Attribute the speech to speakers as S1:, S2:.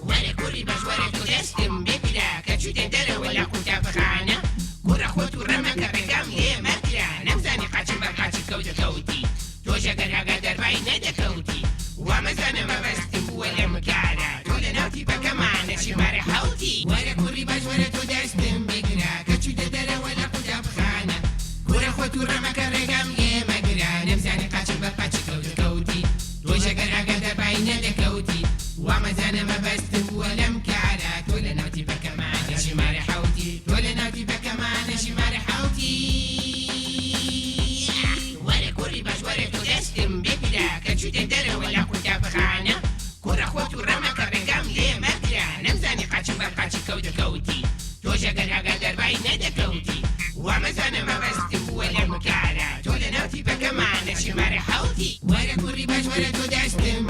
S1: ولا كوري باش ولا تجسم بكرة كاتشو تندرى ولا كنت بخانة كورا خوت ورمك الرقم ليه مكرة نمزاني قاتشي برقاتشي كوتا كوتي توشا قرها قدر باي ندا كوتي ومزانا ما بستم ولا مكارة تولا نوتي بكا معنا شماري حوتي ولا كوري باش ولا تجسم بكرة كاتشو تندرى ولا كنت بخانة كورا خوت ورمك الرقم ليه مكرة نمزاني قاتشي برقاتشي كوتا كوتي توشا قرها قدر باي ندا كوتي ومزانا ما بستم ولا مكارة تولا نوتي بكا معنا شماري حوتي تولا نوتي بكا معنا شماري حوتي ولا كوري باش ولا تجسم بكرة كاتشو تندرى ولا كنت بخانة كورا خوت ورمك الرقم ليه مكرة نمزاني قاتشي برقاتشي كوتا كوتي توشا قرها قدر باي ندا كوتي ومزانا ما بستم ولا مكارة تولا نوتي بكا معنا شماري حوتي ولا كوري باش ولا تجسم